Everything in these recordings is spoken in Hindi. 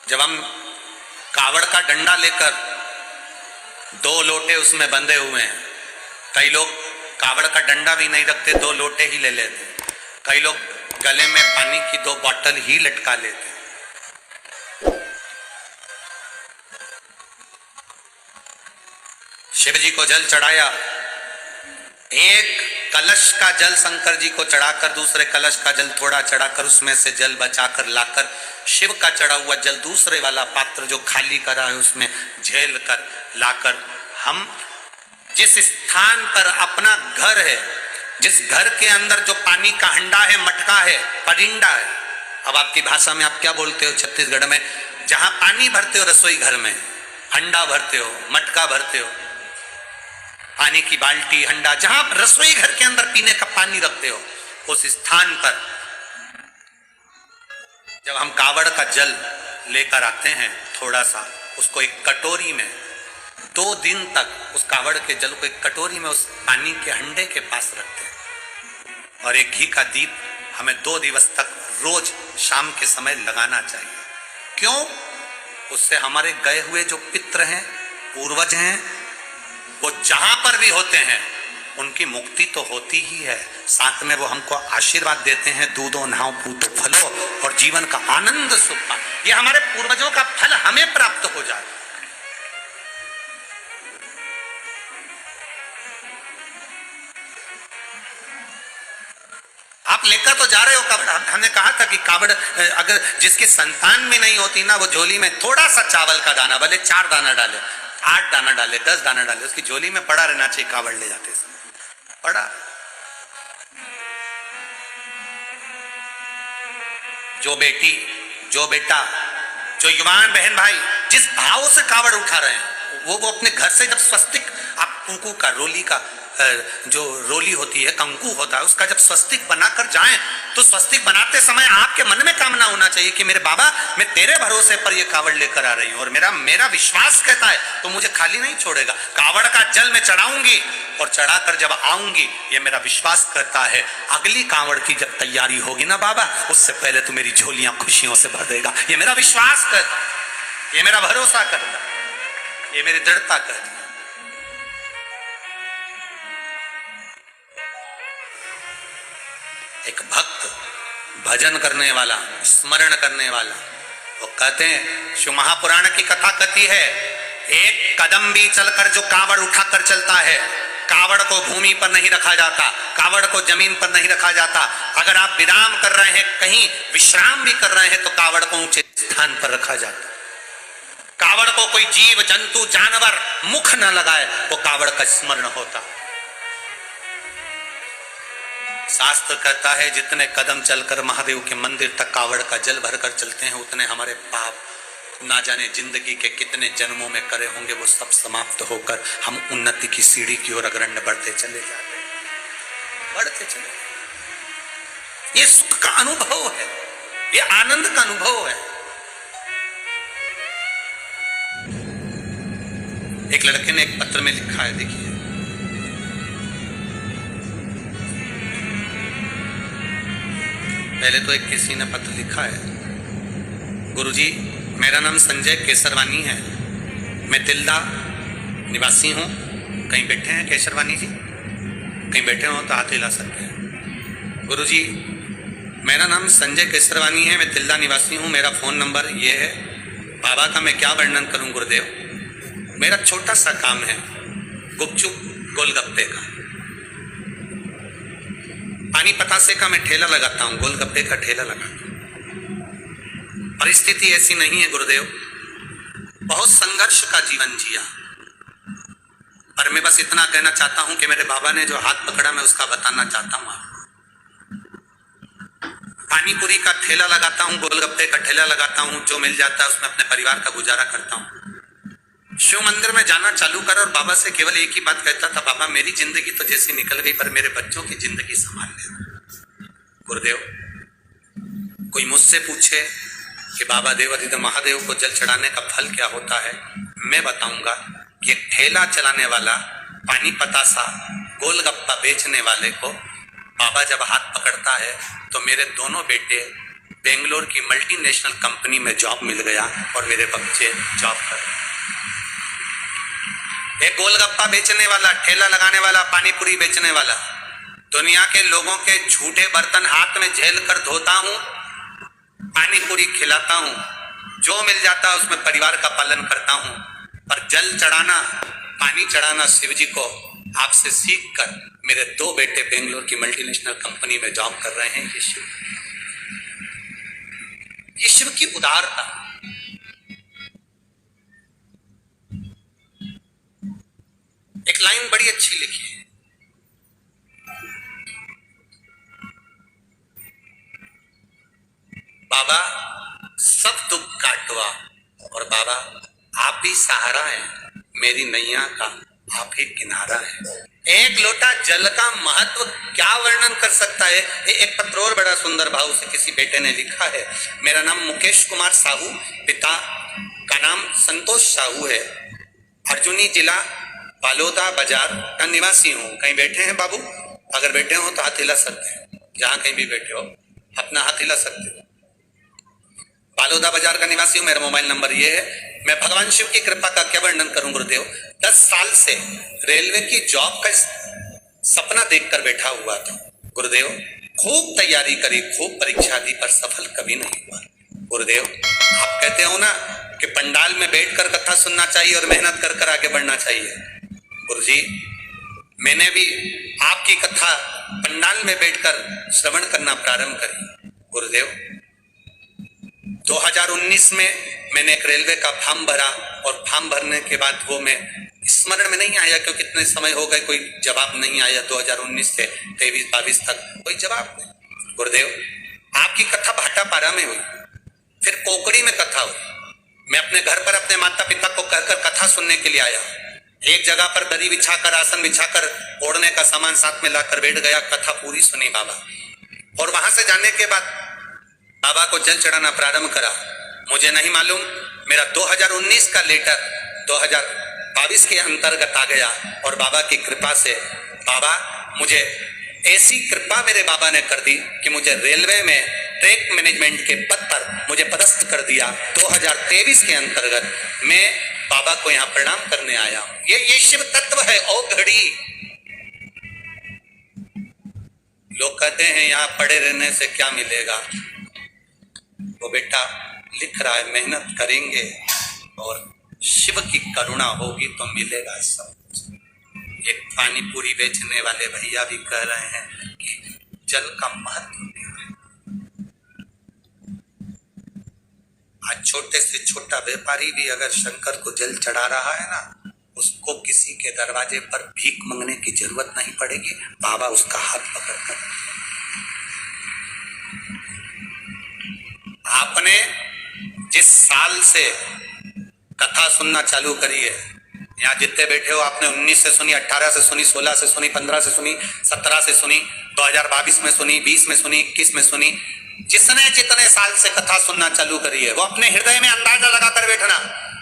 जब हम कावड़ का डंडा लेकर 2 लोटे उसमें बंधे हुए हैं, कई लोग कावड़ का डंडा भी नहीं रखते, 2 लोटे ही ले लेते, कई लोग गले में पानी की 2 बॉटल ही लटका लेते। शिव जी को जल चढ़ाया, एक कलश का जल शंकर जी को चढ़ाकर दूसरे कलश का जल थोड़ा चढ़ाकर उसमें से जल बचाकर लाकर शिव का चढ़ा हुआ जल दूसरे वाला पात्र जो खाली करा है उसमें झेल कर लाकर हम जिस स्थान पर अपना घर है, जिस घर के अंदर जो पानी का हंडा है, मटका है, परिंडा है, अब आपकी भाषा में आप क्या बोलते हो छत्तीसगढ़ में, जहां पानी भरते हो रसोई घर में, हंडा भरते हो, मटका भरते हो, पानी की बाल्टी, हंडा, जहां रसोई घर के अंदर पीने का पानी रखते हो, उस स्थान पर जब हम कावड़ का जल लेकर आते हैं, थोड़ा सा उसको एक कटोरी में 2 दिन तक उस कावड़ के जल को एक कटोरी में उस पानी के हंडे के पास रखते हैं और एक घी का दीप हमें 2 दिवस तक रोज शाम के समय लगाना चाहिए। क्यों? उससे हमारे गए हुए जो पितृ हैं, पूर्वज हैं, वो जहां पर भी होते हैं उनकी मुक्ति तो होती ही है, साथ में वो हमको आशीर्वाद देते हैं, दूधो नहाओ पूतो फलो, और जीवन का आनंद सुख पा, ये हमारे पूर्वजों का फल हमें प्राप्त हो जाए। आप लेकर तो जा रहे हो कावड़, हमने कहा था कि कावड़ अगर जिसकी संतान भी नहीं होती ना, वो झोली में थोड़ा सा चावल का दाना, भले 4 दाना डाले, 8 दाना डाले, 10 दाना डाले, उसकी झोली में पड़ा रहना चाहिए कावड़ ले जाते समय पड़ा। जो बेटी, जो बेटा, जो युवान बहन भाई जिस भाव से कावड़ उठा रहे हैं, वो अपने घर से जब स्वस्तिक, आप कुंकू का, रोली का जो रोली होती है, कंकु होता है, उसका जब स्वस्तिक बनाकर जाएं तो स्वस्तिक बनाते समय आपके मन में कामना होना चाहिए कि मेरे बाबा, मैं तेरे भरोसे पर ये कावड़ लेकर आ रही हूं और मेरा विश्वास कहता है तो मुझे खाली नहीं छोड़ेगा। कावड़ का जल मैं चढ़ाऊंगी और चढ़ाकर जब आऊंगी, ये मेरा विश्वास करता है अगली कावड़ की जब तैयारी होगी ना बाबा, उससे पहले तो मेरी झोलियां खुशियों से भर देगा। ये मेरा विश्वास करता है, ये मेरा भरोसा करता है, ये मेरी दृढ़ता करती है। एक भक्त भजन करने वाला, स्मरण करने वाला, वो कहते हैं, शिव महापुराण की कथा कहती है, एक कदम भी चलकर जो कावड़ उठाकर चलता है, कावड़ को भूमि पर नहीं रखा जाता, कावड़ को जमीन पर नहीं रखा जाता। अगर आप विराम कर रहे हैं, कहीं विश्राम भी कर रहे हैं, तो कावड़ को ऊंचे स्थान पर रखा जाता। कावड़ को कोई जीव, जंतु, जानवर मुख न लगाए, वो कावड़ का स्मरण होता। शास्त्र कहता है जितने कदम चलकर महादेव के मंदिर तक कावड़ का जल भरकर चलते हैं, उतने हमारे पाप ना जाने जिंदगी के कितने जन्मों में करे होंगे, वो सब समाप्त होकर हम उन्नति की सीढ़ी की ओर अग्रण्य बढ़ते चले जाते हैं, बढ़ते चले। ये सुख का अनुभव है, ये आनंद का अनुभव है। एक लड़के ने एक पत्र में लिखा है, देखिए, पहले तो एक किसी ने पत्र लिखा है, गुरुजी मेरा नाम संजय केसरवानी है, मैं तिल्दा निवासी हूँ। कहीं बैठे हैं केसरवानी जी? कहीं बैठे हो तो हाथ हिला सकते हैं। गुरुजी मेरा नाम संजय केसरवानी है, मैं तिल्दा निवासी हूँ, मेरा फ़ोन नंबर ये है। बाबा का मैं क्या वर्णन करूँ गुरुदेव, मेरा छोटा सा काम है, गुपचुप गोलगप्पे का, पानी पतासे का मैं ठेला लगाता हूँ, गोलगप्पे का ठेला लगाता हूँ। परिस्थिति ऐसी नहीं है गुरुदेव, बहुत संघर्ष का जीवन जिया, पर मैं बस इतना कहना चाहता हूं कि मेरे बाबा ने जो हाथ पकड़ा, मैं उसका बताना चाहता हूं आपको। पानी पूरी का ठेला लगाता हूं, गोलगप्पे का ठेला लगाता हूं, जो मिल जाता है उसमें अपने परिवार का गुजारा करता हूं। शिव मंदिर में जाना चालू कर और बाबा से केवल एक ही बात कहता था, बाबा मेरी जिंदगी तो जैसी निकल गई, पर मेरे बच्चों की जिंदगी संभाल लेना। गुरुदेव कोई मुझसे पूछे कि बाबा देवाधिदेव महादेव को जल चढ़ाने का फल क्या होता है, मैं बताऊंगा कि एक ठेला चलाने वाला, पानी पतासा, गोलगप्पा बेचने वाले को बाबा जब हाथ पकड़ता है तो मेरे दोनों बेटे बेंगलोर की मल्टीनेशनल कंपनी में जॉब मिल गया और मेरे बच्चे जॉब कर रहे हैं। एक गोलगप्पा बेचने वाला, ठेला लगाने वाला, पानी पूरी बेचने वाला, दुनिया के लोगों के झूठे बर्तन हाथ में झेल कर धोता हूं, पानी पूरी खिलाता हूं, जो मिल जाता है उसमें परिवार का पालन करता हूं। पर जल चढ़ाना, पानी चढ़ाना शिव जी को आपसे सीख कर मेरे 2 बेटे बेंगलोर की मल्टीनेशनल कंपनी में जॉब कर रहे हैं। ये शिव की उदारता। एक लाइन बड़ी अच्छी लिखी है, बाबा सब दुख काटवा और बाबा आप ही सहारा है, मेरी नैया का आप ही किनारा है। एक लोटा जल का महत्व क्या वर्णन कर सकता है। एक पत्र और बड़ा सुंदर भाव से किसी बेटे ने लिखा है, मेरा नाम मुकेश कुमार साहू, पिता का नाम संतोष साहू है, अर्जुनी जिला बालोदा बाजार का निवासी हूँ। कहीं बैठे हैं बाबू? अगर बैठे हो तो हाथ हिला सकते हैं, जहां कहीं भी बैठे हो अपना हाथ हिला सकते हो। बालोदा बाजार का निवासी हूं, मेरा मोबाइल नंबर ये है। मैं भगवान शिव की कृपा का क्या वर्णन करूं गुरुदेव। 10 साल से रेलवे की जॉब का सपना देखकर बैठा हुआ था गुरुदेव। खूब तैयारी करी, खूब परीक्षा दी, पर सफल कभी नहीं हुआ गुरुदेव। आप कहते हो ना कि पंडाल में बैठकर कथा सुनना चाहिए और मेहनत कर कर आगे बढ़ना चाहिए। गुरुजी, मैंने भी आपकी कथा पंडाल में बैठकर श्रवण करना प्रारंभ करी गुरुदेव। 2019 में मैंने एक रेलवे का फॉर्म भरा और फॉर्म भरने के बाद वो मैं स्मरण में नहीं आया क्योंकि कितने समय हो गए, कोई जवाब नहीं आया। 2019 से 23-22 तक कोई जवाब नहीं गुरुदेव। आपकी कथा भाटापारा में हुई, फिर कोकड़ी में कथा हुई। मैं अपने घर पर अपने माता पिता को कहकर कथा सुनने के लिए आया। एक जगह पर दरी बिछाकर, आसन बिछाकर, ओढ़ने का सामान साथ में लाकर बैठ गया, कथा पूरी सुनी बाबा। और वहां से जाने के बाद बाबा को जल चढ़ाना प्रारंभ करा। मुझे नहीं मालूम, मेरा 2019 का लेटर 2022 के अंतर्गत आ गया और बाबा की कृपा से बाबा मुझे ऐसी कृपा मेरे बाबा ने कर दी कि मुझे रेलवे में ट्रैक मैनेजमेंट के पद पर मुझे पदस्थ कर दिया। 2023 के अंतर्गत मैं बाबा को यहाँ प्रणाम करने आया। ये शिव तत्व है। ओ घड़ी लोग कहते हैं यहाँ पड़े रहने से क्या मिलेगा। वो बेटा लिख रहा है, मेहनत करेंगे और शिव की करुणा होगी तो मिलेगा सब। ये पानी पूरी बेचने वाले भैया भी कह रहे हैं कि जल का महत्व क्या है। आज छोटे से छोटा व्यापारी भी अगर शंकर को जल चढ़ा रहा है ना, उसको किसी के दरवाजे पर भीख मांगने की जरूरत नहीं पड़ेगी, बाबा उसका हाथ पकड़कर। आपने जिस साल से कथा सुनना चालू करी है, यहाँ जितने बैठे हो आपने 19 से सुनी, 18 से सुनी, 16 से सुनी, 15 से सुनी, 17 से सुनी, 2022 में सुनी, 20 में सुनी, 21 में सुनी। जिसने जितने साल से कथा सुनना चालू करी है वो अपने हृदय में अंदाजा लगाकर बैठना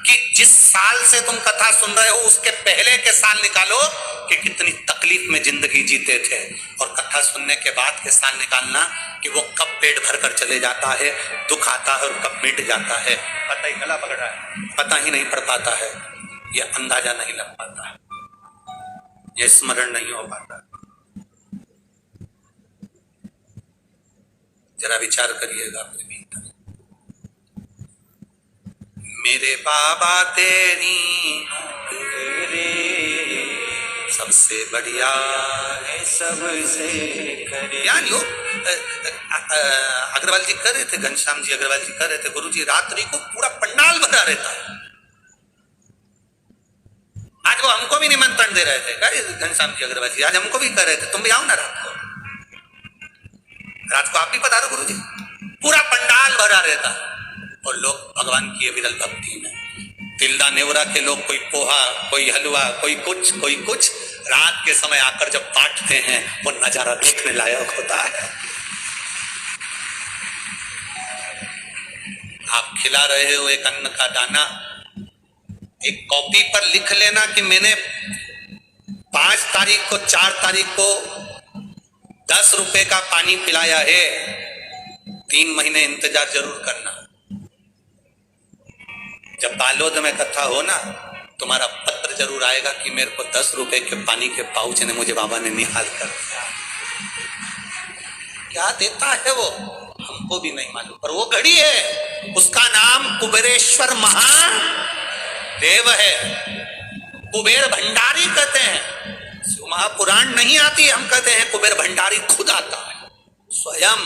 कि जिस साल से तुम कथा सुन रहे हो उसके पहले के साल निकालो कि कितनी तकलीफ में जिंदगी जीते थे, और कथा सुनने के बाद के साल निकालना कि वो कब पेट भर कर चले जाता है, दुख आता है और कब मिट जाता है। पता ही गला पकड़ रहा है, पता ही नहीं पड़ पाता है, ये अंदाजा नहीं लग पाता, ये स्मरण नहीं हो पाता। जरा विचार करिएगा अपने भीतर। मेरे बाबा तेरी तेरे सबसे बढ़िया है सबसे यार लोग अग्रवाल जी कर रहे थे, घनश्याम जी अग्रवाल जी कर रहे थे, गुरु जी रात्रि को पूरा पंडाल भरा रहता है। आज वो हमको भी निमंत्रण दे रहे थे, घनश्याम जी अग्रवाल जी आज हमको भी कर रहे थे, तुम भी आओ ना रात को। रात को आप भी पधारो गुरु जी, पूरा पंडाल भरा रहता और लोग भगवान की विरल भक्ति में। तिल्दा नेवरा के लोग कोई पोहा, कोई हलवा, कोई कुछ रात के समय आकर जब बांटते हैं वो नजारा देखने लायक होता है। आप खिला रहे हो एक अन्न का दाना, एक कॉपी पर लिख लेना कि मैंने 5 तारीख को 4 तारीख को 10 रुपए का पानी पिलाया है, 3 महीने इंतजार जरूर करना। जब बालोद में कथा हो ना, तुम्हारा पत्र जरूर आएगा कि मेरे को 10 रुपए के पानी के पाउच ने मुझे बाबा ने निहाल कर दिया। क्या देता है वो हमको भी नहीं मालूम, पर वो घड़ी है, उसका नाम कुबेरेश्वर महादेव है। कुबेर भंडारी कहते हैं, महापुराण नहीं आती, हम कहते हैं कुबेर भंडारी खुद आता है स्वयं।